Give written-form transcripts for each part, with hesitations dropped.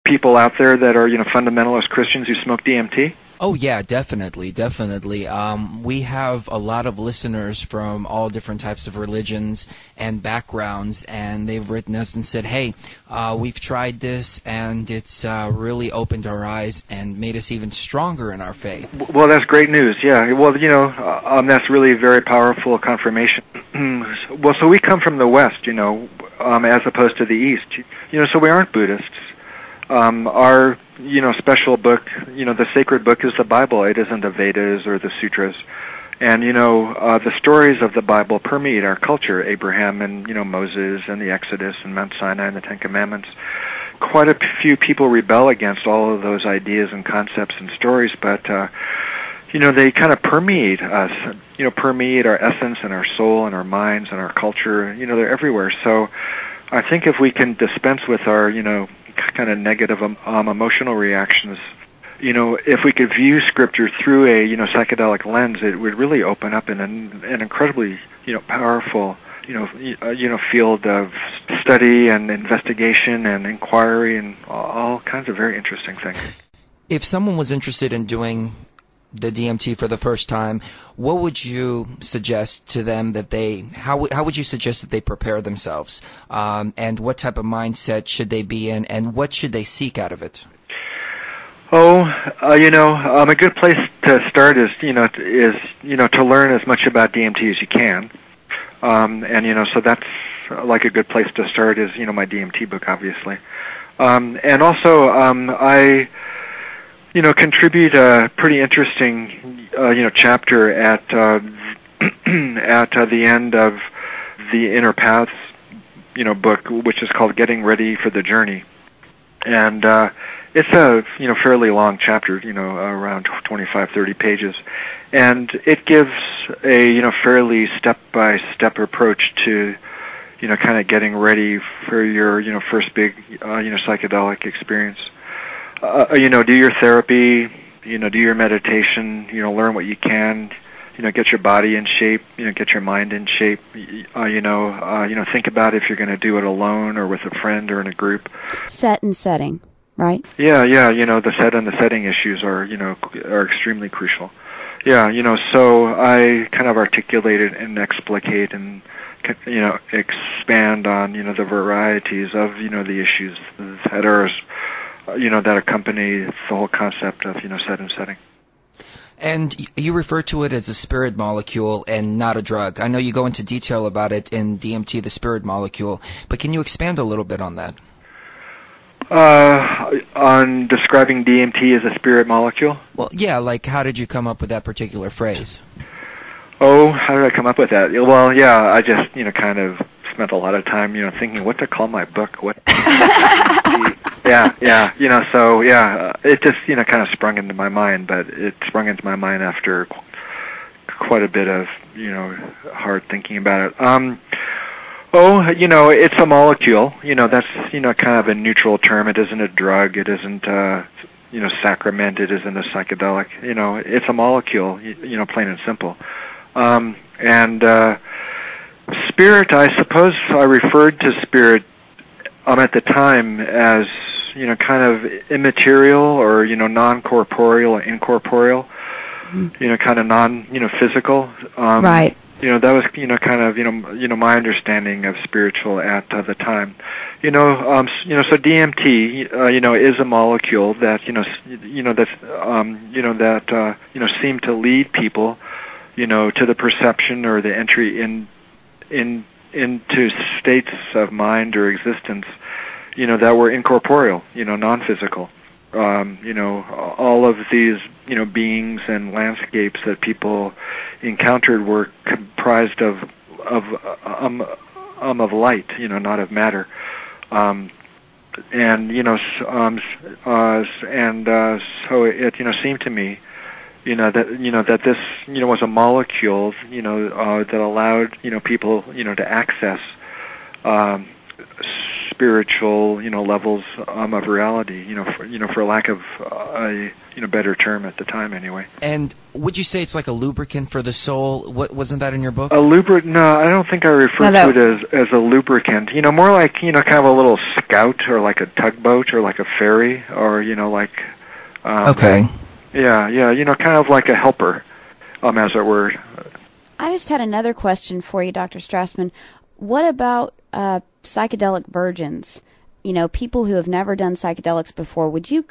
people out there that are, fundamentalist Christians who smoke DMT? Oh, yeah, definitely, definitely. We have a lot of listeners from all different types of religions and backgrounds, and they've written us and said, hey, we've tried this, and it's really opened our eyes and made us even stronger in our faith. Well, that's great news, yeah. Well, that's really very powerful confirmation. Well, so we come from the West, as opposed to the East. So we aren't Buddhists. Our special book, the sacred book is the Bible. It isn't the Vedas or the Sutras. And, the stories of the Bible permeate our culture, Abraham and, Moses and the Exodus and Mount Sinai and the Ten Commandments. Quite a few people rebel against all of those ideas and concepts and stories, but, they kind of permeate us, permeate our essence and our soul and our minds and our culture. They're everywhere. So I think if we can dispense with our, kind of negative emotional reactions, if we could view Scripture through a psychedelic lens, it would really open up an incredibly powerful field of study and investigation and inquiry and all kinds of very interesting things. If someone was interested in doing the DMT for the first time, what would you suggest to them that how would you suggest that they prepare themselves? And what type of mindset should they be in, and what should they seek out of it? A good place to start is to learn as much about DMT as you can. So that's like a good place to start is, my DMT book, obviously. And also, I contribute a pretty interesting, chapter at the end of the Inner Paths, book, which is called Getting Ready for the Journey. And it's a, fairly long chapter, around 25, 30 pages. And it gives a, fairly step-by-step approach to, kind of getting ready for your, first big, psychedelic experience. Do your therapy, do your meditation, learn what you can, get your body in shape, get your mind in shape, think about if you're going to do it alone or with a friend or in a group. Set and setting, right? Yeah, the set and the setting issues are extremely crucial. Yeah, so I kind of articulate it and explicate and, expand on, the varieties of, the issues that are that accompany the whole concept of, set and setting. And you refer to it as a spirit molecule and not a drug. I know you go into detail about it in DMT, the spirit molecule, but can you expand a little bit on that? On describing DMT as a spirit molecule? Well, yeah, like how did you come up with that particular phrase? Oh, how did I come up with that? Well, yeah, I just, kind of spent a lot of time, thinking what to call my book. What? It just, kind of sprung into my mind, but it sprung into my mind after quite a bit of, hard thinking about it. It's a molecule. That's, kind of a neutral term. It isn't a drug. It isn't, sacrament. It isn't a psychedelic. It's a molecule, plain and simple. Spirit, I suppose I referred to spirit at the time as, kind of immaterial or, non-corporeal or incorporeal, kind of non-physical. Right. That was, kind of, my understanding of spiritual at the time. So DMT, is a molecule that, seemed to lead people, to the perception or the entry into states of mind or existence, that were incorporeal, non-physical. All of these, beings and landscapes that people encountered were comprised of light, not of matter. So it, seemed to me, that this, was a molecule, that allowed, people, to access spiritual, levels of reality, for lack of a better term at the time anyway. And would you say it's like a lubricant for the soul? Wasn't that in your book? A lubricant? No, I don't think I refer to it as a lubricant. More like, kind of a little scout or like a tugboat or like a ferry or, like... okay. Yeah, kind of like a helper, as it were. I just had another question for you, Dr. Strassman. What about psychedelic virgins? People who have never done psychedelics before. Would you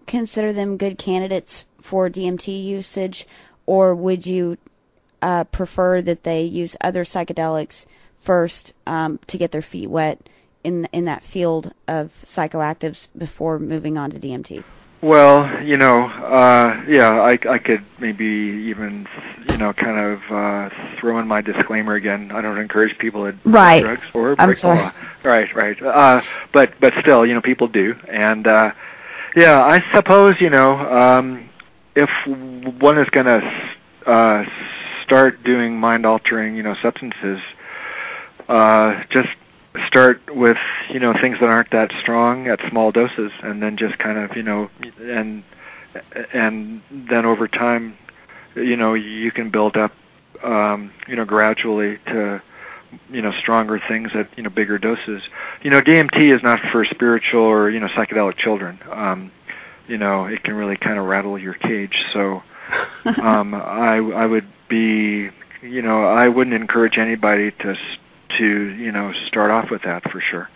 consider them good candidates for DMT usage, or would you prefer that they use other psychedelics first to get their feet wet in that field of psychoactives before moving on to DMT? Well, I could maybe even, kind of throw in my disclaimer again. I don't encourage people to right. do drugs or break the law. Right. But still, people do. And, I suppose, if one is going to start doing mind-altering, substances, just start with, things that aren't that strong at small doses, and then just kind of, and then over time, you can build up, gradually to, stronger things at, bigger doses. DMT is not for spiritual or, psychedelic children. It can really kind of rattle your cage. So, I would be, I wouldn't encourage anybody to start off with that for sure.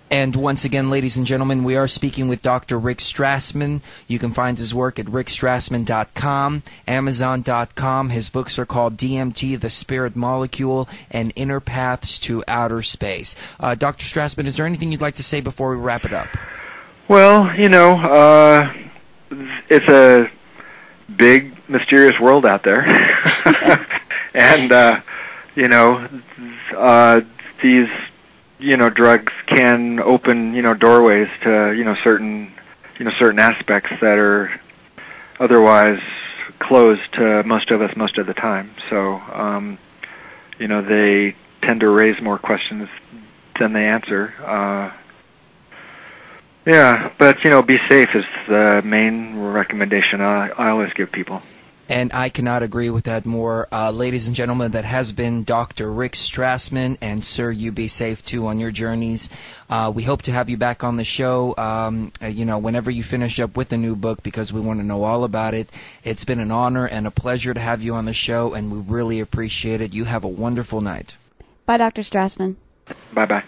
And once again, ladies and gentlemen, we are speaking with Dr. Rick Strassman. You can find his work at rickstrassman.com, amazon.com. His books are called DMT, The Spirit Molecule, and Inner Paths to Outer Space. Dr. Strassman, is there anything you'd like to say before we wrap it up? Well, it's a big, mysterious world out there. And, these, drugs can open, doorways to, certain aspects that are otherwise closed to most of us most of the time. So, they tend to raise more questions than they answer. But, be safe is the main recommendation I always give people. And I cannot agree with that more. Ladies and gentlemen, that has been Dr. Rick Strassman, and sir, you be safe too on your journeys. We hope to have you back on the show, whenever you finish up with the new book, because we want to know all about it. It's been an honor and a pleasure to have you on the show, and we really appreciate it. You have a wonderful night. Bye, Dr. Strassman. Bye-bye.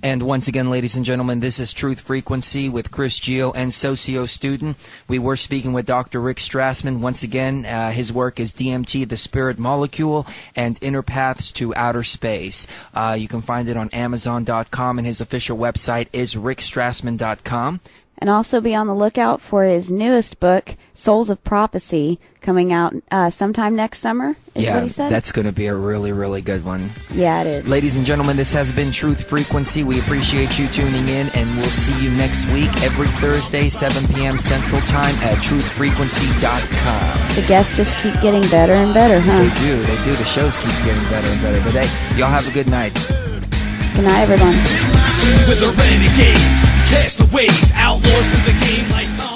And once again, ladies and gentlemen, this is Truth Frequency with Chris Geo and Socio Student. We were speaking with Dr. Rick Strassman. Once again, his work is DMT, The Spirit Molecule, and Inner Paths to Outer Space. You can find it on Amazon.com, and his official website is rickstrassman.com. And also be on the lookout for his newest book, Souls of Prophecy, coming out sometime next summer, is what he said? That's going to be a really, really good one. Yeah, it is. Ladies and gentlemen, this has been Truth Frequency. We appreciate you tuning in, and we'll see you next week, every Thursday, 7 p.m. Central Time at truthfrequency.com. The guests just keep getting better and better, huh? They do. The shows keeps getting better and better. But hey, y'all have a good night. Good night, everyone. With the renegades, castaways, outlaws to the game like Tom.